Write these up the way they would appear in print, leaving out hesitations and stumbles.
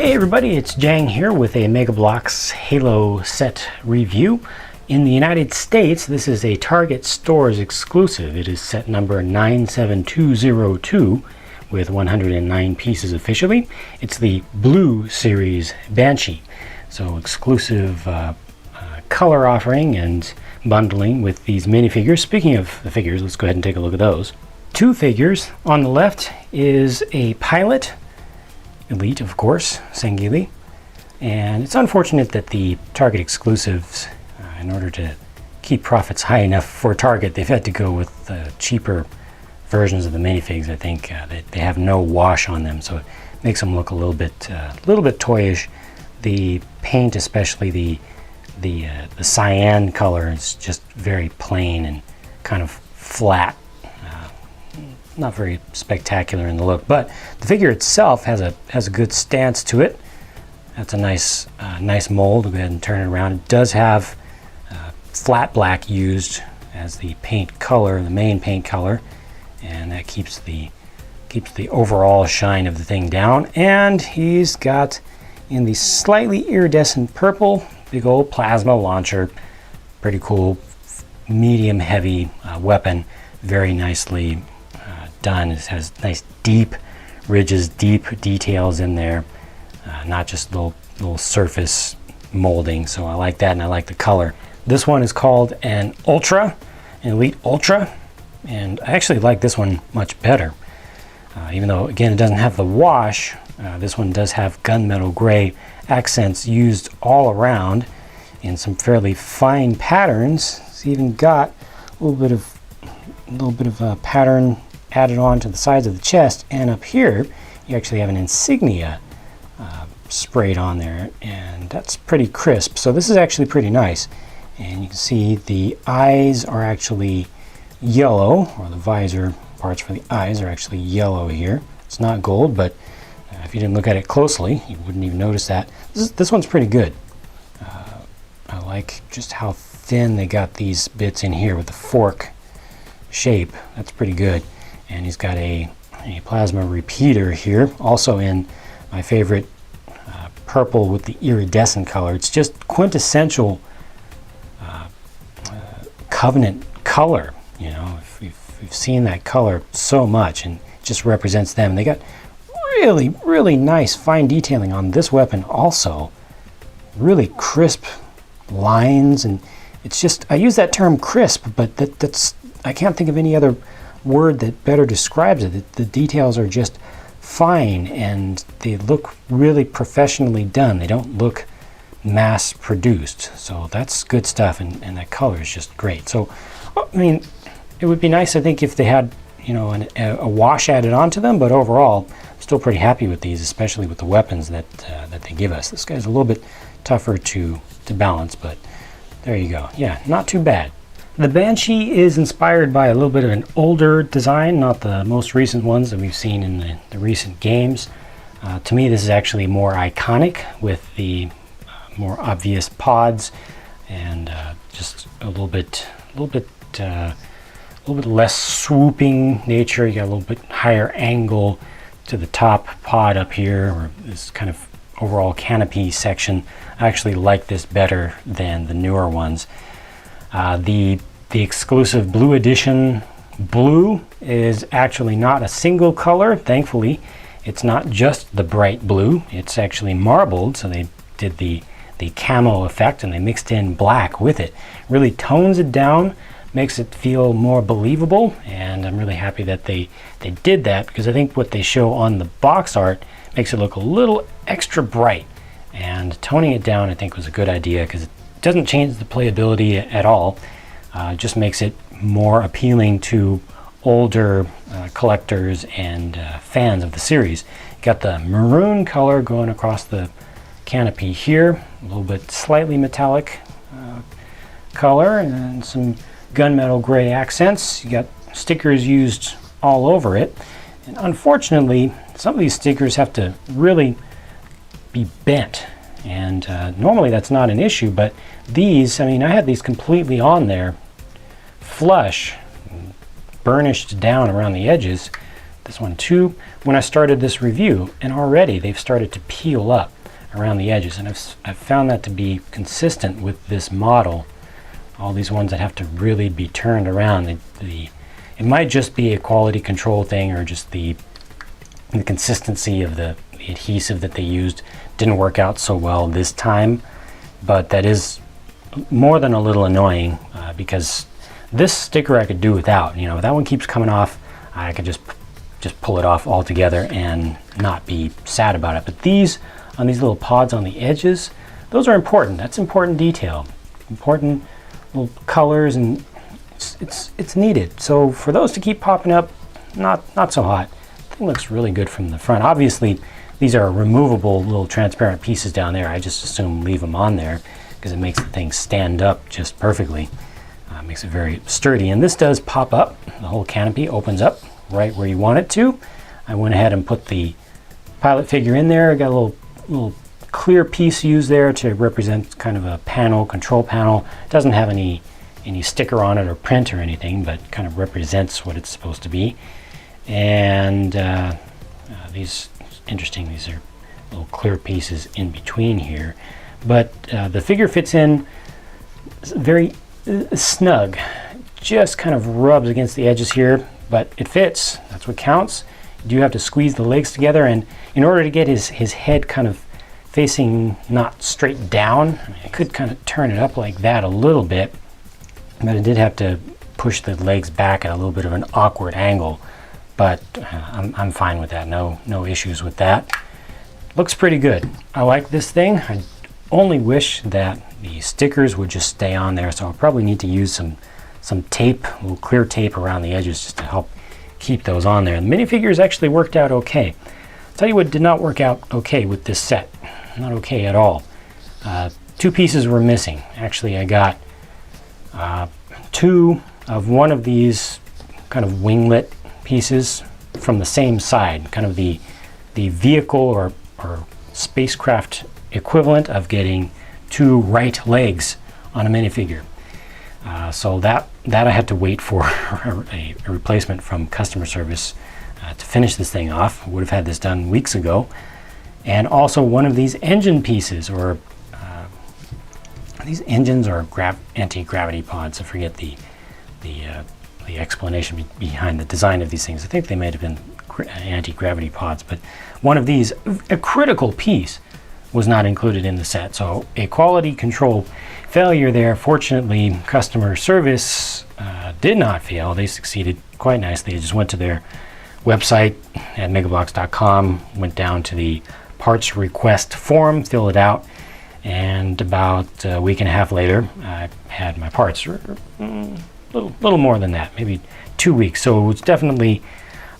Hey everybody, it's Jang here with a Mega Bloks Halo set review. In the United States, this is a Target Stores exclusive. It is set number 97202 with 109 pieces officially. It's the Blue Series Banshee. So exclusive color offering and bundling with these minifigures. Speaking of the figures, let's go ahead and take a look at those. Two figures. On the left is a pilot, Elite of course, Sangili, and it's unfortunate that the Target exclusives, in order to keep profits high enough for Target, they've had to go with cheaper versions of the minifigs. I think they have no wash on them, so it makes them look a little bit toyish. The paint, especially the cyan color, is just very plain and kind of flat. Not very spectacular in the look, but the figure itself has a good stance to it. That's a nice mold. Go ahead and turn it around. It does have flat black used as the paint color, the main paint color, and that keeps the overall shine of the thing down. And he's got, in the slightly iridescent purple, big old plasma launcher. Pretty cool, medium heavy weapon. Very nicely done. It has nice deep ridges, deep details in there, not just little surface molding. So I like that, and I like the color. This one is called an Ultra, an Elite Ultra, and I actually like this one much better. Even though, again, it doesn't have the wash, this one does have gunmetal gray accents used all around in some fairly fine patterns. It's even got a little bit of a pattern added on to the sides of the chest, and up here you actually have an insignia sprayed on there, and that's pretty crisp. So this is actually pretty nice, and you can see the eyes are actually yellow, or the visor parts for the eyes are actually yellow here. It's not gold, but if you didn't look at it closely, you wouldn't even notice that. This one's pretty good. I like just how thin they got these bits in here with the fork shape. That's pretty good. And he's got a plasma repeater here, also in my favorite purple with the iridescent color. It's just quintessential Covenant color. You know, we've seen that color so much, and it just represents them. They got really nice fine detailing on this weapon also. Really crisp lines, and it's just, I use that term crisp, but that's I can't think of any other word that better describes it. The details are just fine, and they look really professionally done. They don't look mass produced, so that's good stuff, and that color is just great. So I mean, it would be nice, I think, if they had, you know, a wash added onto them, but overall I'm still pretty happy with these, especially with the weapons that they give us. This guy's a little bit tougher to balance, but there you go. Yeah, not too bad. The Banshee is inspired by a little bit of an older design, not the most recent ones that we've seen in the recent games. To me, this is actually more iconic, with the more obvious pods, and just a little bit less swooping nature. You got a little bit higher angle to the top pod up here, or this kind of overall canopy section. I actually like this better than the newer ones. The exclusive Blue Edition blue is actually not a single color. Thankfully, it's not just the bright blue. It's actually marbled, so they did the camo effect, and they mixed in black with it. Really tones it down, makes it feel more believable, and I'm really happy that they did that, because I think what they show on the box art makes it look a little extra bright, and toning it down I think was a good idea, because it doesn't change the playability at all. Just makes it more appealing to older collectors and fans of the series. Got the maroon color going across the canopy here, a little bit slightly metallic color, and some gunmetal gray accents. You got stickers used all over it, and unfortunately some of these stickers have to really be bent, and normally that's not an issue, but these, I mean, I had these completely on there flush, burnished down around the edges, this one too, when I started this review, and already they've started to peel up around the edges, and I've found that to be consistent with this model. All these ones that have to really be turned around, it might just be a quality control thing, or just the consistency of the adhesive that they used didn't work out so well this time, but that is more than a little annoying, because this sticker I could do without. You know, if that one keeps coming off, I could just pull it off altogether and not be sad about it. But these, on these little pods on the edges, those are important. That's important detail, important little colors, and it's needed. So for those to keep popping up, not so hot. The thing looks really good from the front. Obviously, these are removable little transparent pieces down there. I just assume leave them on there because it makes the thing stand up just perfectly. Makes it very sturdy. And this does pop up. The whole canopy opens up right where you want it to. I went ahead and put the pilot figure in there. I got a little clear piece used there to represent kind of a panel, control panel. It doesn't have any sticker on it or print or anything, but kind of represents what it's supposed to be. And these, interesting, these are little clear pieces in between here. But the figure fits in very snug, just kind of rubs against the edges here, but it fits. That's what counts. You do have to squeeze the legs together, and in order to get his head kind of facing not straight down, I could kind of turn it up like that a little bit, but I did have to push the legs back at a little bit of an awkward angle, but I'm fine with that. No issues with that. Looks pretty good. I like this thing. I only wish that the stickers would just stay on there, so I'll probably need to use some tape, a little clear tape around the edges just to help keep those on there. The minifigures actually worked out okay. I'll tell you what did not work out okay with this set. Not okay at all. Two pieces were missing. Actually, I got two of one of these kind of winglet pieces from the same side, kind of the vehicle or spacecraft equivalent of getting two right legs on a minifigure. So that I had to wait for a replacement from customer service to finish this thing off. Would have had this done weeks ago. And also one of these engine pieces, or these engines or anti-gravity pods. I forget the explanation behind the design of these things. I think they might have been anti-gravity pods, but one of these, a critical piece, was not included in the set. So a quality control failure there. Fortunately, customer service did not fail. They succeeded quite nicely. I just went to their website at megabloks.com, went down to the parts request form, filled it out, and about a week and a half later, I had my parts. Little more than that, maybe 2 weeks. So it was definitely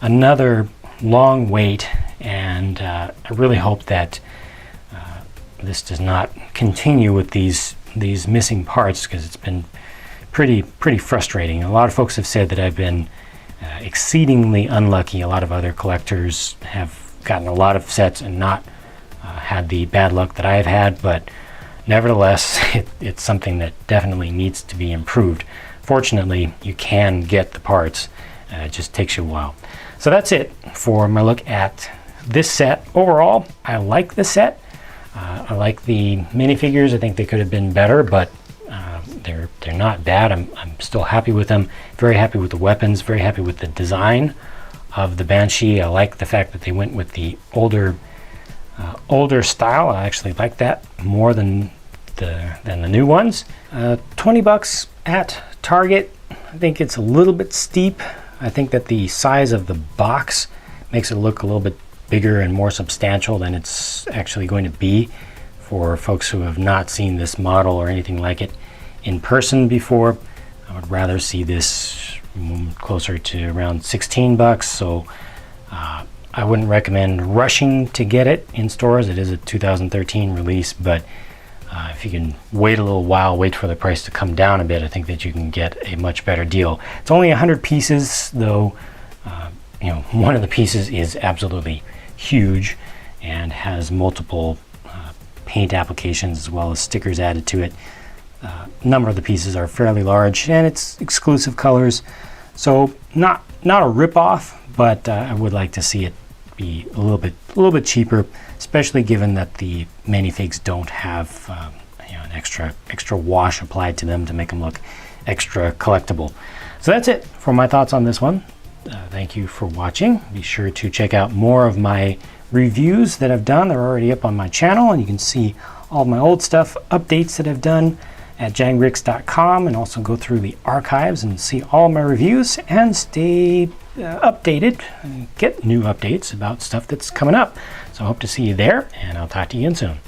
another long wait, and I really hope that this does not continue with these missing parts, because it's been pretty frustrating. A lot of folks have said that I've been exceedingly unlucky. A lot of other collectors have gotten a lot of sets and not had the bad luck that I have had, but nevertheless, it's something that definitely needs to be improved. Fortunately, you can get the parts. It just takes you a while. So that's it for my look at this set. Overall, I like the set. I like the minifigures. I think they could have been better, but they're not bad. I'm still happy with them. Very happy with the weapons. Very happy with the design of the Banshee. I like the fact that they went with the older style. I actually like that more than the new ones. $20 at Target. I think it's a little bit steep. I think that the size of the box makes it look a little bit bigger and more substantial than it's actually going to be for folks who have not seen this model or anything like it in person before. I would rather see this closer to around $16, so I wouldn't recommend rushing to get it in stores. It is a 2013 release, but if you can wait a little while, wait for the price to come down a bit, I think that you can get a much better deal. It's only 100 pieces, though. One of the pieces is absolutely huge and has multiple paint applications as well as stickers added to it. A number of the pieces are fairly large, and it's exclusive colors, so not a rip-off, but I would like to see it be a little bit cheaper, especially given that the minifigs don't have an extra wash applied to them to make them look extra collectible. So that's it for my thoughts on this one. Thank you for watching. Be sure to check out more of my reviews that I've done. They're already up on my channel, and you can see all my old stuff, updates that I've done at jangrix.com, and also go through the archives and see all my reviews and stay updated and get new updates about stuff that's coming up. So I hope to see you there, and I'll talk to you again soon.